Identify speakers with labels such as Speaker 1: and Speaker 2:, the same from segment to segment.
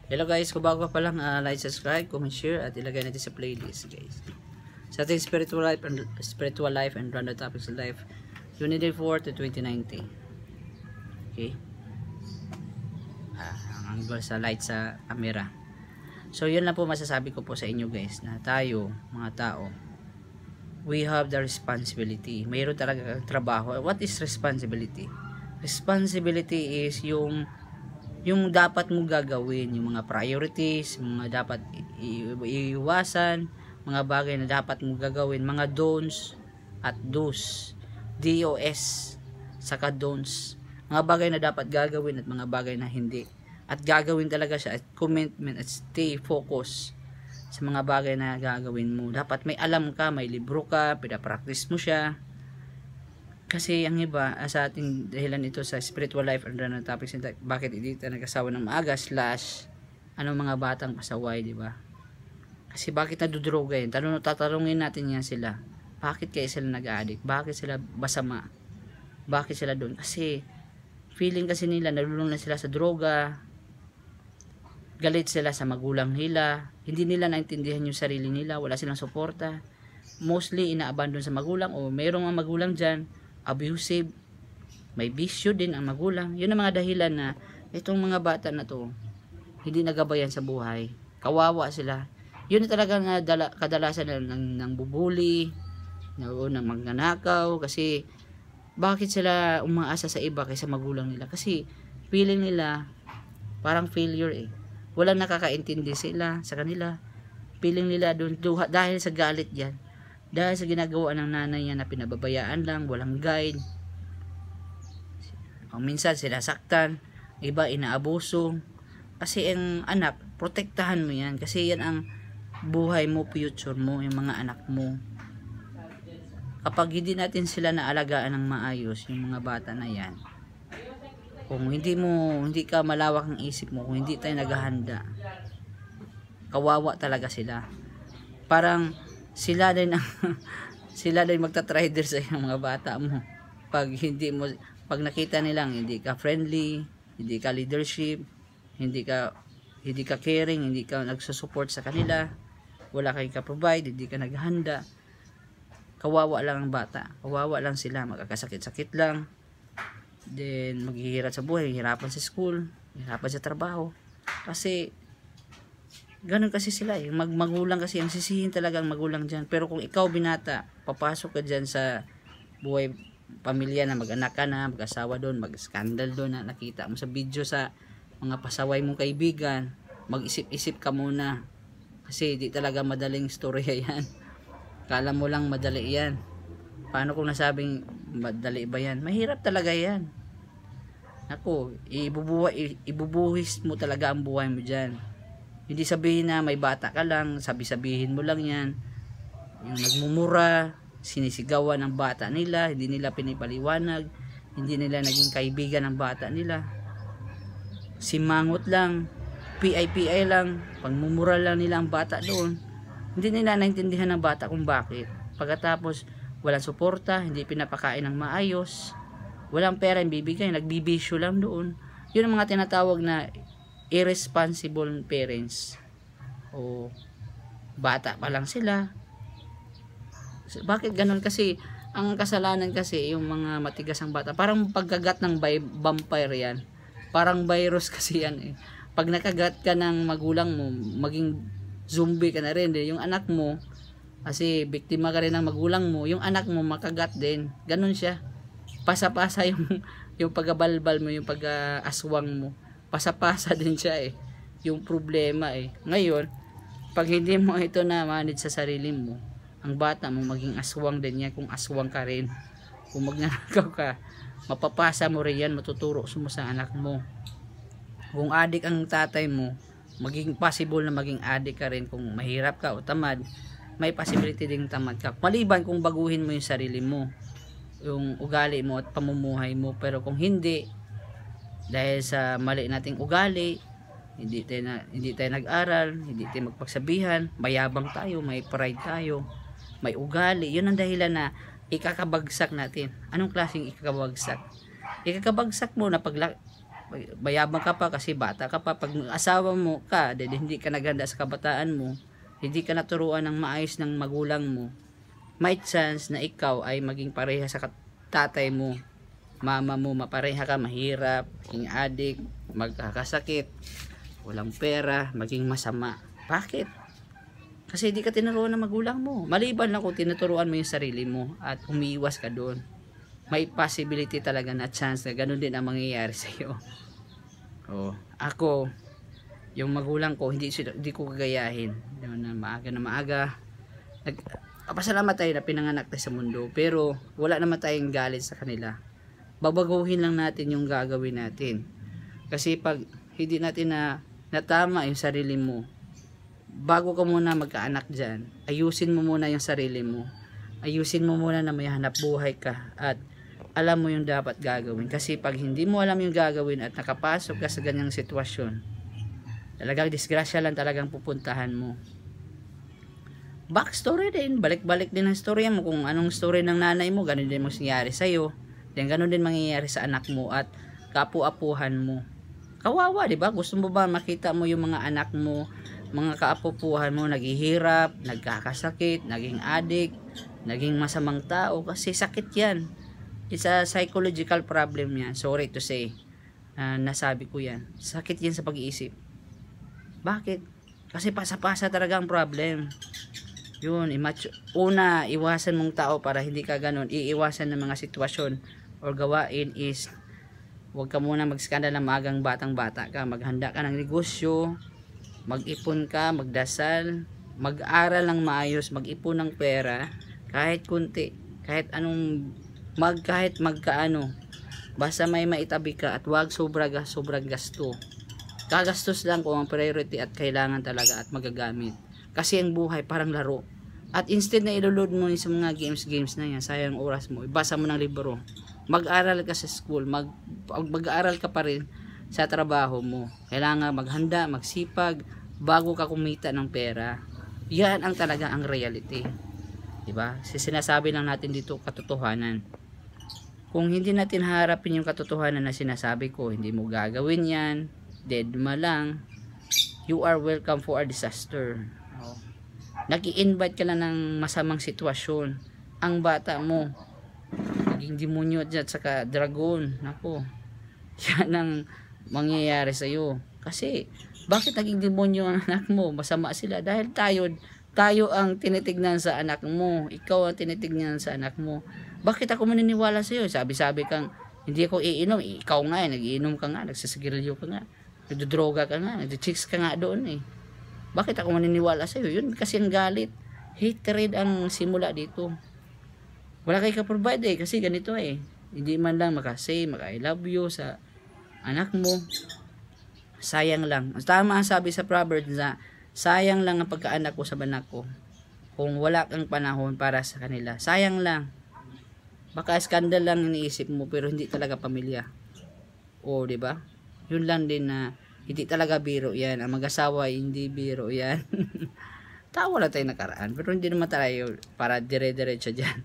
Speaker 1: Hello guys, kung bago ka pa lang, like, subscribe, comment, share, at ilagay natin sa playlist guys. Sa ating spiritual life and random topics in life, 2024 to 2019. Okay? Ang angle sa light sa camera. So yun lang po masasabi ko po sa inyo guys, na tayo, mga tao, we have the responsibility. Mayroon talaga trabaho. What is responsibility? Responsibility is yung dapat mo gagawin, yung mga priorities, mga dapat iiwasan, mga bagay na dapat mo gagawin, mga don'ts at do's, DOS, saka don'ts, mga bagay na dapat gagawin at mga bagay na hindi, at gagawin talaga siya at commitment at stay focus sa mga bagay na gagawin mo. Dapat may alam ka, may libro ka, pinapractice mo siya. Kasi ang iba sa ating dahilan ito sa spiritual life and random topics, bakit hindi tayo nag-asawa ng maaga / mga batang pasaway, di ba? Kasi bakit nadudroga yun? Tatanungin natin yan sila. Bakit kaya sila nag-addict? Bakit sila basama? Bakit sila doon? Kasi feeling kasi nila nalulung na sila sa droga, galit sila sa magulang nila, hindi nila naintindihan yung sarili nila, wala silang suporta, mostly ina-abandon sa magulang, o mayroong mga magulang dyan abusive, may bisyo din ang magulang. Yun ang mga dahilan na itong mga bata na to hindi nagabayan sa buhay, kawawa sila. Yun na talaga nga kadalasan ng bubuli, ng magnanakaw. Kasi bakit sila umaasa sa iba kaysa magulang nila? Kasi feeling nila parang failure eh. Walang nakakaintindi sila sa kanila. Feeling nila doon dahil sa galit yan, dahil sa ginagawa ng nanay niya na pinababayaan lang, walang guide. O minsan sila saktan, iba inaabuso. Kasi ang anak, protektahan mo yan. Kasi yan ang buhay mo, future mo, yung mga anak mo. Kapag hindi natin sila naalagaan ng maayos, yung mga bata na yan, kung hindi ka malawak ang isip mo, kung hindi tayo naghahanda, kawawa talaga sila. Parang sila din magta-trader sa mga bata mo. Pag nakita nilang hindi ka friendly, hindi ka leadership, hindi ka caring, hindi ka nagsusupport sa kanila, wala kang ka-provide, hindi ka naghahanda, kawawa lang ang bata, kawawa lang sila, magkakasakit-sakit lang, then maghihirap sa buhay, hirapan sa school, hirapan sa trabaho. Kasi ganun kasi sila eh. Magulang kasi ang sisihin talaga ang magulang dyan. Pero kung ikaw binata, papasok ka dyan sa buhay pamilya na mag-anak ka na, mag-asawa doon, mag-scandal doon na nakita mo sa video sa mga pasaway mong kaibigan, mag-isip-isip ka muna. Kasi di talaga madaling storya yan. Kala mo lang madali yan. Paano kung nasabing madali ba yan? Mahirap talaga yan. Ako, ibubuhis mo talaga ang buhay mo dyan. Hindi sabihin na may bata ka lang, sabihin mo lang yan. Yung nagmumura, sinisigawan ng bata nila, hindi nila pinipaliwanag, hindi nila naging kaibigan ng bata nila. Simangot lang, PI lang, pagmumura lang nila ang bata doon. Hindi nila naintindihan ng bata kung bakit. Pagkatapos, walang suporta, hindi pinapakain ng maayos, walang pera yung bibigay, nagbibisyo lang doon. Yun ang mga tinatawag na irresponsible parents. O bata pa lang sila. Bakit ganun? Kasi ang kasalanan kasi yung mga matigas ang bata, parang pagkagat ng vampire yan, parang virus kasi yan eh. Pag nakagat ka ng magulang mo, maging zombie ka na rin eh. Yung anak mo, kasi biktima ka rin ng magulang mo, yung anak mo makagat din. Ganun siya, pasa-pasa yung pagabalbal mo, yung pag-aswang mo, pasa-pasa din siya eh. Yung problema eh. Ngayon, pag hindi mo ito na manage sa sarili mo, ang bata mo maging aswang din yan. Kung aswang ka rin, kung magnanakaw ka, mapapasa mo rin yan, matuturo mo sa anak mo. Kung adik ang tatay mo, maging possible na maging adik ka rin. Kung mahirap ka o tamad, may possibility ding tamad ka. Maliban kung baguhin mo yung sarili mo, yung ugali mo at pamumuhay mo. Pero kung hindi, dahil sa mali nating ugali, hindi tayo nag-aral, hindi tayo magpagsabihan, mayabang tayo, may pride tayo, may ugali, yun ang dahilan na ikakabagsak natin. Anong klaseng ikakabagsak? Ikakabagsak mo na mayabang ka pa kasi bata ka pa. Pag asawa mo ka, hindi ka naganda sa kabataan mo, hindi ka naturuan ng maayos ng magulang mo, may chance na ikaw ay maging pareha sa tatay mo, mama mo, mapareha ka, mahirap, maging addict, magkakasakit, walang pera, maging masama. Bakit? Kasi hindi ka tinuruan ng magulang mo. Maliban lang kung tinuturuan mo yung sarili mo at umiiwas ka doon, may possibility talaga na chance na ganun din ang mangyayari sa iyo. Oh, ako, yung magulang ko, hindi ko kagayahin. Na maaga. Pasalamat tayo na pinanganak tayo sa mundo, pero wala naman tayong galit sa kanila. Babaguhin lang natin yung gagawin natin. Kasi pag hindi natin natama yung sarili mo, bago ka muna magkaanak dyan, ayusin mo muna yung sarili mo. Ayusin mo muna na may hanap buhay ka at alam mo yung dapat gagawin. Kasi pag hindi mo alam yung gagawin at nakapasok ka sa ganyang sitwasyon, talagang disgrasya lang talagang pupuntahan mo. Backstory din, balik-balik din ang story mo. Kung anong story ng nanay mo, ganun din mangyayari sa'yo. Then ganun din mangyayari sa anak mo at kaapu-apuhan mo. Kawawa, di ba? Gusto mo ba makita mo yung mga anak mo, mga kaapu-apuhan mo, naghihirap, nagkakasakit, naging addict, naging masamang tao? Kasi sakit yan. It's a psychological problem yan. Sorry to say. Nasabi ko yan. Sakit yan sa pag-iisip. Bakit? Kasi pasa-pasa talaga ang problem. Yun, una, iwasan mong tao para hindi ka ganun. Iiwasan ng mga sitwasyon or gawain is huwag ka muna mag-skandal ng magang batang-bata ka. Maghanda ka ng negosyo, mag-ipon ka, magdasal, mag-aral ng maayos, mag-ipon ng pera, kahit kunti, kahit magkaano, basta may maitabi ka at wag sobrang gasto. Kagastos lang kung ang priority at kailangan talaga at magagamit. Kasi ang buhay parang laro. At instead na iloload mo sa mga games na yan, sayang oras mo, ibasa mo ng libro, mag-aral ka sa school, mag-aaral ka pa rin sa trabaho mo. Kailangan maghanda, magsipag, bago ka kumita ng pera. Yan ang talaga ang reality. Diba? Sinasabi lang natin dito katotohanan. Kung hindi natin harapin yung katotohanan na sinasabi ko, hindi mo gagawin yan, dead ma lang, you are welcome for a disaster. Nag-i-invite ka lang ng masamang sitwasyon. Ang bata mo, naging demonyo at saka dragon. Nako, yan ang mangyayari sa'yo. Kasi, bakit naging demonyo ang anak mo? Masama sila. Dahil tayo ang tinitignan sa anak mo. Ikaw ang tinitignan sa anak mo. Bakit ako maniniwala sa iyo? Sabi-sabi kang hindi ako iinom, ikaw nga nagiinom ka nga, nagsisigarilyo ka nga, nagdodroga ka nga, nagdi-chicks ka nga doon eh. Bakit ako maniniwala sa iyo? Yun kasi ang galit. Hatred ang simula dito. Wala kayo ka-provide kasi ganito eh. Hindi man lang maka-say, maka-I love you sa anak mo. Sayang lang. Tama ang sabi sa Proverbs na sayang lang ang pagkaanak ko sa banak ko. Kung wala kang panahon para sa kanila. Sayang lang. Baka skandal lang iniisip mo pero hindi talaga pamilya. O, di ba? Yun lang din na hindi talaga biro 'yan. Ang mag-asawa hindi biro 'yan. Tawa lang tayo nakaraan pero hindi naman tayo para dire-diretso diyan.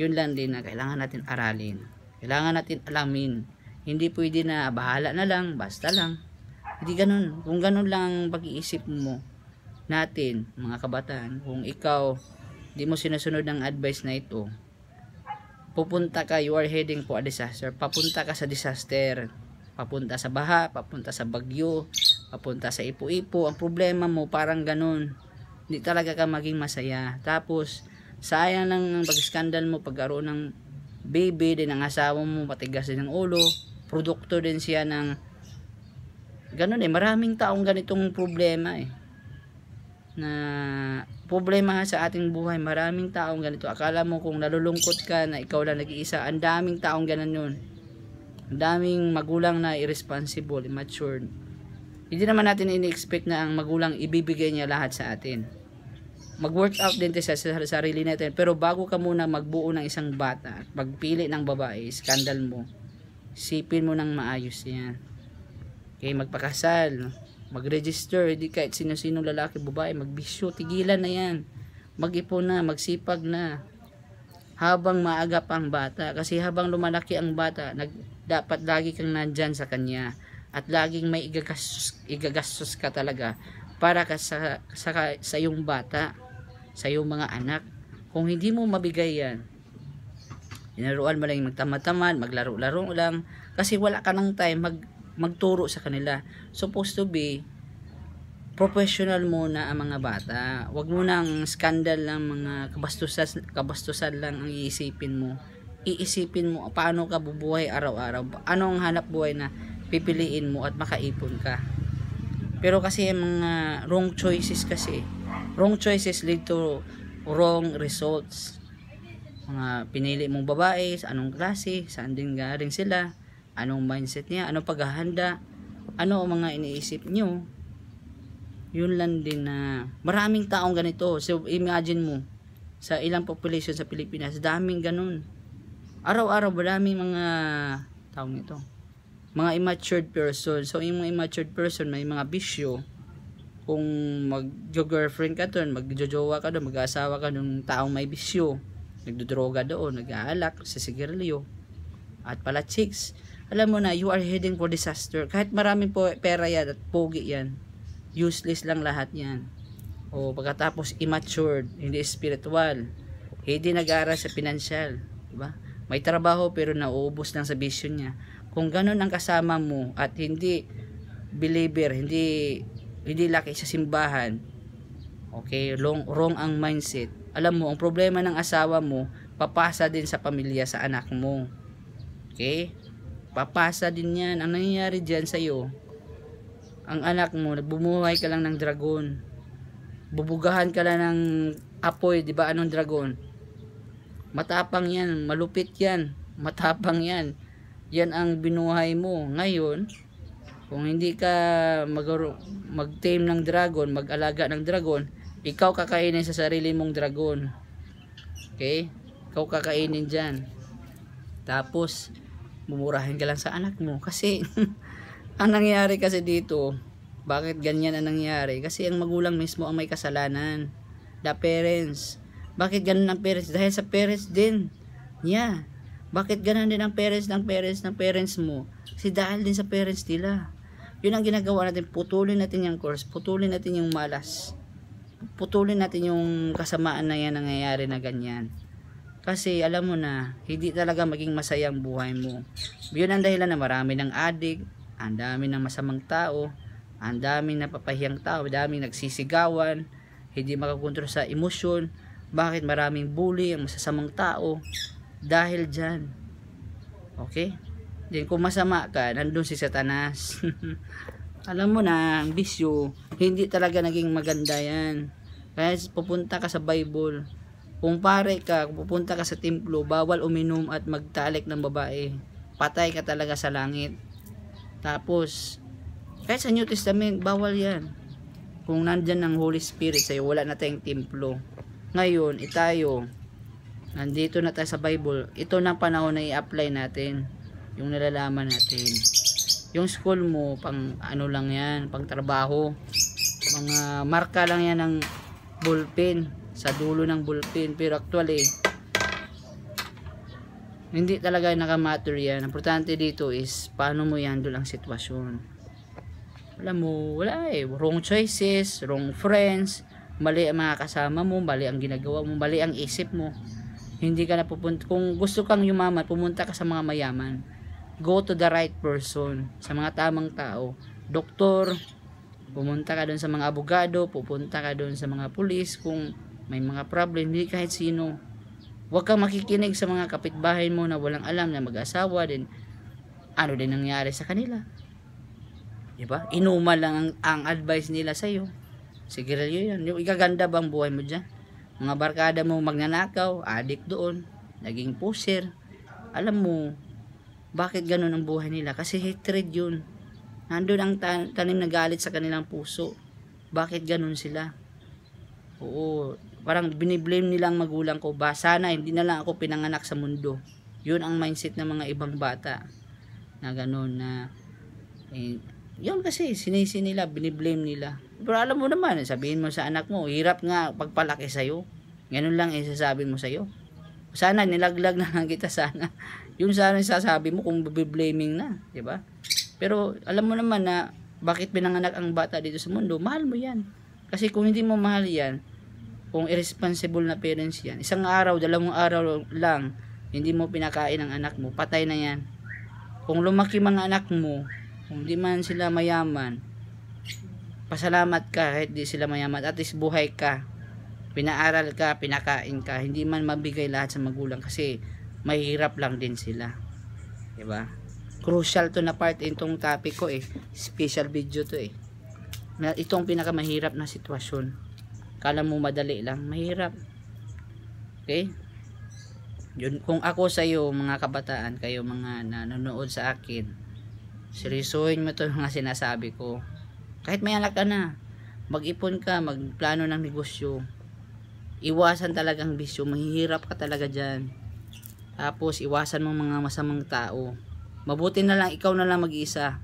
Speaker 1: Yun lang din na kailangan natin aralin. Kailangan natin alamin. Hindi pwede na bahala na lang, basta lang. Hindi ganun. Kung ganun lang ang pag-iisip mo natin, mga kabataan, kung ikaw di mo sinusunod ang advice na ito, pupunta ka, you are heading for a disaster. Papunta ka sa disaster. Papunta sa baha, papunta sa bagyo, papunta sa ipo-ipo. Ang problema mo parang ganun. Hindi talaga ka maging masaya. Tapos, sayang lang ang pag-skandal mo, pagkaroon ng baby, din ang asawa mo, matigas din ng ulo. Produkto din siya ng ganun eh. Maraming taong ganitong problema eh. Na problema sa ating buhay, maraming taong ganito. Akala mo kung nalulungkot ka na ikaw lang nag-iisa, ang daming taong ganun yun. Ang daming magulang na irresponsible, immature. Hindi naman natin ini-expect na ang magulang ibibigay niya lahat sa atin. Mag-work out din sa sarili natin. Pero bago ka muna magbuo ng isang bata at magpili ng babae, skandal mo, sipin mo ng maayos yan. Okay, magpakasal, mag-register, hindi kahit sino-sino lalaki, babae, magbisyo, tigilan na yan. Mag-ipon na, magsipag na. Habang maaga pa ang bata. Kasi habang lumalaki ang bata, dapat lagi kang nandyan sa kanya. at laging may igagastos ka talaga para ka sa iyong bata, sa iyong mga anak. Kung hindi mo mabigay yan, inaruan mo lang yung magtamad-tamad, maglaro-laro lang, kasi wala ka ng time magturo sa kanila. Supposed to be professional muna ang mga bata. Wag mo nang scandal ng mga kabastusan lang ang iisipin mo. Iisipin mo paano ka bubuhay araw-araw, ano ang hanap buhay na pipiliin mo at makaipon ka. Pero kasi mga wrong choices lead to wrong results. Mga pinili mong babae, sa anong klase, saan din galing sila, anong mindset niya, anong paghahanda, ano ang mga iniisip nyo. Yun lang din na maraming taong ganito. So imagine mo, sa ilang population sa Pilipinas, daming ganun. Araw-araw maraming mga taong ito, mga immatured person. So yung mga immatured person may mga bisyo. Kung mag-girlfriend ka doon, mag-jojowa ka doon, mag-asawa ka ng taong may bisyo, nagdodroga doon, nag-aalak sa sigarilyo at pala chicks, alam mo na, you are heading for disaster. Kahit maraming pera yan at pogi yan, useless lang lahat yan. O pagkatapos immature, hindi spiritual, hindi nag-aaral sa financial, diba? May trabaho pero nauubos lang sa bisyo niya. Kung ganun ang kasama mo at hindi believer, hindi laki sa simbahan, okay, wrong ang mindset. Alam mo, ang problema ng asawa mo, papasa din sa pamilya, sa anak mo. Okay? Papasa din yan. Ang nangyayari dyan sa'yo, ang anak mo, bumuhay ka lang ng dragon. Bubugahan ka lang ng apoy, di ba? Anong dragon? Matapang yan, malupit yan, matapang yan. Yan ang binuhay mo. Ngayon, kung hindi ka mag-tame ng dragon, mag-alaga ng dragon, ikaw kakainin sa sarili mong dragon. Okay? Ikaw kakainin dyan. Tapos, mumurahin ka lang sa anak mo. Kasi, ang nangyari kasi dito, bakit ganyan ang nangyari? Kasi ang magulang mismo ang may kasalanan. The parents. Bakit ganun ang parents? Dahil sa parents din. Yeah. Bakit ganun din ang parents ng parents mo? Kasi dahil din sa parents nila. Yun ang ginagawa natin. Putulin natin yung course. Putulin natin yung malas. Putulin natin yung kasamaan na yan nangyayari na ganyan. Kasi alam mo na, hindi talaga maging masaya ang buhay mo. Yun ang dahilan na marami ng addict, ang dami ng masamang tao, ang daming napapahiyang tao, ang daming nagsisigawan, hindi makakontrol sa emosyon. Bakit maraming bully, ang masasamang tao? Dahil dyan. Okay? Then kung masama ka, nandun si Satanas. Alam mo na, ang bisyo, hindi talaga naging maganda yan. Kaya pupunta ka sa Bible. Kung pare ka, kung pupunta ka sa templo, bawal uminom at magtalik ng babae. Patay ka talaga sa langit. Tapos, kahit sa New Testament, bawal yan. Kung nandyan ang Holy Spirit sa'yo, wala na tayong templo. Ngayon, itayo, nandito na tayo sa Bible. Ito na panahon na i-apply natin. Yung nalalaman natin. Yung school mo, pang ano lang yan, pang trabaho. Mga marka lang yan ng ballpen, sa dulo ng ballpen. Pero actually, hindi talaga nakamatter yan. Ang importante dito is, paano mo i-handle ang sitwasyon. Alam mo, wala eh. Wrong choices, wrong friends, mali ang mga kasama mo, mali ang ginagawa mo, mali ang isip mo. Hindi ka na pupunta. Kung gusto kang yumaman, pumunta ka sa mga mayaman. Go to the right person, sa mga tamang tao. Doktor, pumunta ka doon sa mga abogado, pupunta ka doon sa mga pulis kung may mga problem, hindi kahit sino. Huwag kang makikinig sa mga kapitbahay mo na walang alam na mag-asawa din. Ano din nangyari sa kanila? Diba? Inuman lang ang advice nila sa'yo. Sigarilyo yan. Yung ikaganda bang buhay mo dyan? Mga barkada mo magnanakaw, addict doon, naging pusher. Alam mo, bakit ganun ang buhay nila? Kasi hatred yun. Nandun ang tanim na galit sa kanilang puso. Bakit ganun sila? Oo, parang biniblame nilang magulang ko. Ba, sana hindi na lang ako pinanganak sa mundo. Yun ang mindset ng mga ibang bata. Na ganun na, yun kasi, sinisi nila, biniblame nila. Pero alam mo naman, sabihin mo sa anak mo, hirap nga pagpalaki sa'yo. Ganun lang sasabihin mo sa'yo. Sana nilaglag na lang kita sana. Yung sana sasabi mo kung biblaming na, di ba? Pero alam mo naman na bakit pinanganak ang bata dito sa mundo, mahal mo yan. Kasi kung hindi mo mahal yan, kung irresponsible na parents yan, isang araw, 2 araw lang, hindi mo pinakain ang anak mo, patay na yan. Kung lumaki mga anak mo, kung di man sila mayaman, pasalamat ka kahit di sila mayaman, at least buhay ka, pinaaral ka, pinakain ka, hindi man mabigay lahat sa magulang kasi mahirap lang din sila, diba? Crucial to na part itong topic ko special video to na itong pinakamahirap na sitwasyon. Kala mo madali lang, mahirap. Okay? Yun, kung ako sa iyo mga kabataan, kayo mga nanonood sa akin, seryosohin mo to mga sinasabi ko. Kahit may anak ka na, mag-ipon ka, magplano ng negosyo, iwasan talagang bisyo, mahihirap ka talaga dyan. Tapos iwasan mo mga masamang tao. Mabuti na lang ikaw na lang mag-isa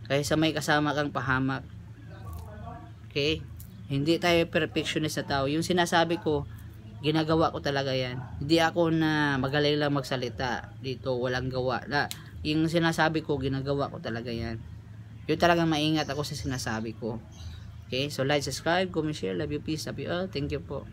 Speaker 1: kaysa may kasama kang pahamak. Okay? Hindi tayo perfectionist na tao. Yung sinasabi ko, ginagawa ko talaga yan. Hindi ako na magaling lang magsalita dito, walang gawa. Yung sinasabi ko, ginagawa ko talaga yan. Yung talagang maingat ako sa sinasabi ko. Okay? So like, subscribe, comment, share. Love you, peace, love you all. Thank you po.